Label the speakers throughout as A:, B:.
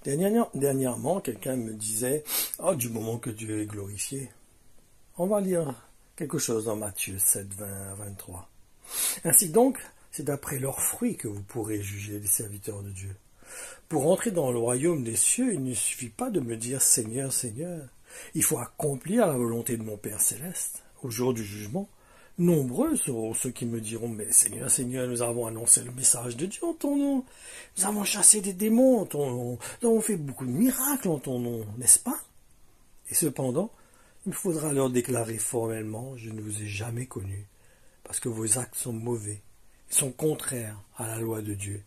A: Dernièrement, quelqu'un me disait « Oh, du moment que Dieu est glorifié ». On va lire quelque chose dans Matthieu 7, 20 à 23. Ainsi donc, c'est d'après leurs fruits que vous pourrez juger les serviteurs de Dieu. Pour entrer dans le royaume des cieux, il ne suffit pas de me dire « Seigneur, Seigneur ». Il faut accomplir la volonté de mon Père céleste. Au jour du jugement, nombreux seront ceux qui me diront « Mais Seigneur, Seigneur, nous avons annoncé le message de Dieu en ton nom. Nous avons chassé des démons en ton nom. Nous avons fait beaucoup de miracles en ton nom, n'est-ce pas ?» Et cependant, il me faudra leur déclarer formellement « Je ne vous ai jamais connus, parce que vos actes sont mauvais, ils sont contraires à la loi de Dieu.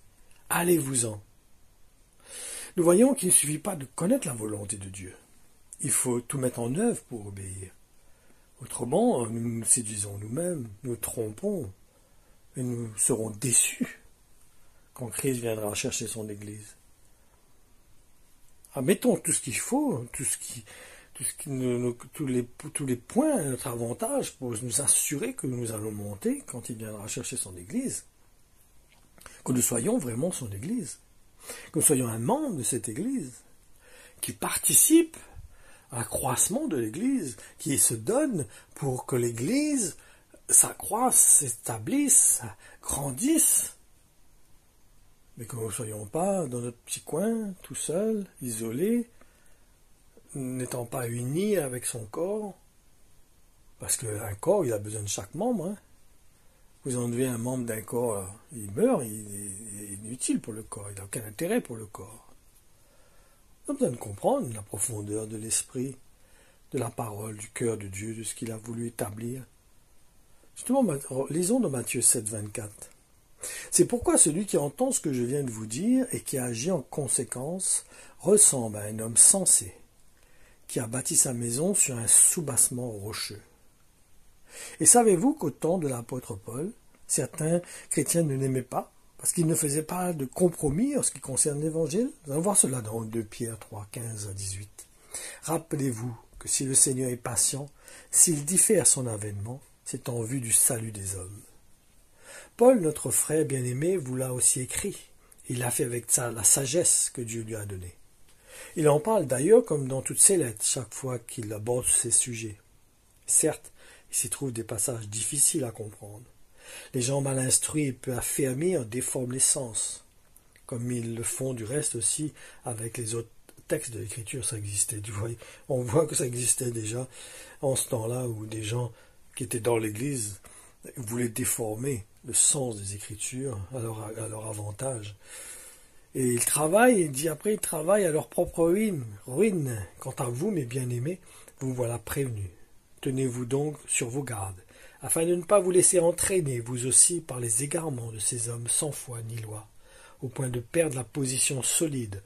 A: Allez-vous-en !» Nous voyons qu'il ne suffit pas de connaître la volonté de Dieu. Il faut tout mettre en œuvre pour obéir. Autrement, nous nous séduisons nous-mêmes, nous trompons, et nous serons déçus quand Christ viendra chercher son Église. Mettons tout ce qu'il faut, tous les points à notre avantage pour nous assurer que nous allons monter quand il viendra chercher son Église. Que nous soyons vraiment son Église. Que nous soyons un membre de cette Église qui participe à l'accroissement de l'Église, qui se donne pour que l'Église s'accroisse, s'établisse, grandisse. Mais que nous ne soyons pas dans notre petit coin, tout seul, isolé, n'étant pas unis avec son corps. Parce qu'un corps, il a besoin de chaque membre. Vous enlevez un membre d'un corps, il meurt, il est inutile pour le corps, il n'a aucun intérêt pour le corps. On a besoin de comprendre la profondeur de l'esprit, de la parole, du cœur de Dieu, de ce qu'il a voulu établir. Justement, lisons dans Matthieu 7, 24. C'est pourquoi celui qui entend ce que je viens de vous dire et qui agit en conséquence ressemble à un homme sensé, qui a bâti sa maison sur un soubassement rocheux. Et savez-vous qu'au temps de l'apôtre Paul, certains chrétiens ne l'aimaient pas, parce qu'il ne faisait pas de compromis en ce qui concerne l'Évangile? Nous allons voir cela dans 2 Pierre 3, 15 à 18. Rappelez-vous que si le Seigneur est patient, s'il diffère son avènement, c'est en vue du salut des hommes. Paul, notre frère bien-aimé, vous l'a aussi écrit. Il l'a fait avec la sagesse que Dieu lui a donnée. Il en parle d'ailleurs comme dans toutes ses lettres, chaque fois qu'il aborde ces sujets. Certes, il s'y trouve des passages difficiles à comprendre. Les gens mal instruits et peu affermis en déforment les sens, comme ils le font du reste aussi avec les autres textes de l'Écriture. Ça existait, on voit que ça existait déjà en ce temps-là où des gens qui étaient dans l'Église voulaient déformer le sens des Écritures à leur avantage. Et ils travaillent, ils travaillent à leur propre ruine. Quant à vous, mes bien-aimés, vous voilà prévenus. Tenez-vous donc sur vos gardes, afin de ne pas vous laisser entraîner, vous aussi, par les égarements de ces hommes sans foi ni loi, au point de perdre la position solide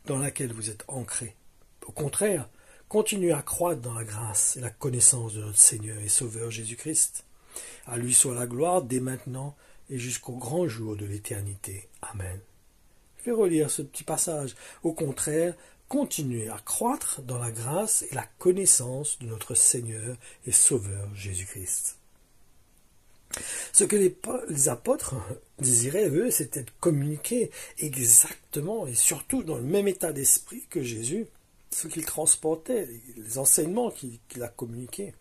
A: dans laquelle vous êtes ancrés. Au contraire, continuez à croître dans la grâce et la connaissance de notre Seigneur et Sauveur Jésus-Christ. À lui soit la gloire dès maintenant et jusqu'au grand jour de l'éternité. Amen. Je vais relire ce petit passage. Au contraire, continuez à croître dans la grâce et la connaissance de notre Seigneur et Sauveur Jésus-Christ. Ce que les apôtres désiraient, eux, c'était de communiquer exactement et surtout dans le même état d'esprit que Jésus, ce qu'il transportait, les enseignements qu'il a communiqués.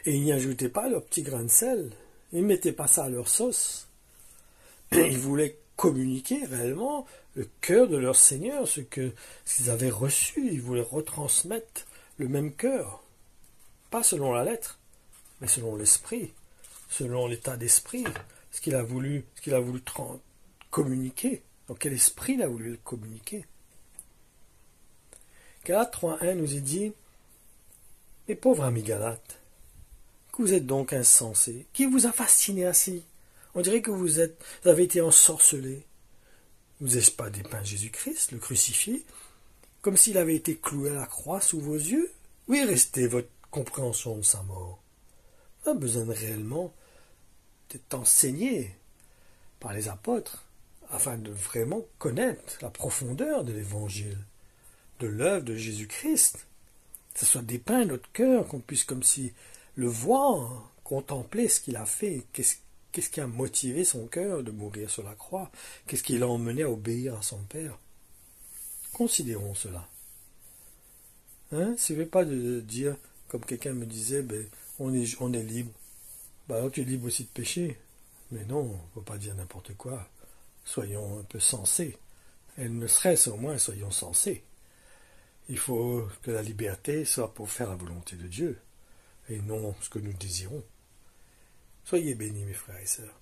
A: Et ils n'y ajoutaient pas leur petit grain de sel, ils ne mettaient pas ça à leur sauce. Ils voulaient communiquer réellement le cœur de leur Seigneur, ce qu'ils avaient reçu. Ils voulaient retransmettre le même cœur, pas selon la lettre, mais selon l'esprit, selon l'état d'esprit, ce qu'il a voulu communiquer, dans quel esprit il a voulu le communiquer. Galates 3.1 nous est dit, « Mes pauvres amis Galates, que vous êtes donc insensés, qui vous a fasciné ainsi? On dirait que vous avez été ensorcelés. Vous n'êtes pas dépeint Jésus-Christ, le crucifié, comme s'il avait été cloué à la croix sous vos yeux? Où est restée votre compréhension de sa mort? On a besoin réellement d'être enseigné par les apôtres, afin de vraiment connaître la profondeur de l'Évangile, de l'œuvre de Jésus-Christ, que ce soit dépeint notre cœur, qu'on puisse comme si le voir, contempler ce qu'il a fait, qu'est-ce qui a motivé son cœur de mourir sur la croix, qu'est-ce qui l'a emmené à obéir à son Père. Considérons cela. Hein? Il ne suffit pas de dire, comme quelqu'un me disait, ben, on est libre. Ben, alors tu es libre aussi de pécher. Mais non, on ne peut pas dire n'importe quoi. Soyons un peu sensés. Et ne serait-ce au moins, soyons sensés. Il faut que la liberté soit pour faire la volonté de Dieu, et non ce que nous désirons. Soyez bénis, mes frères et sœurs.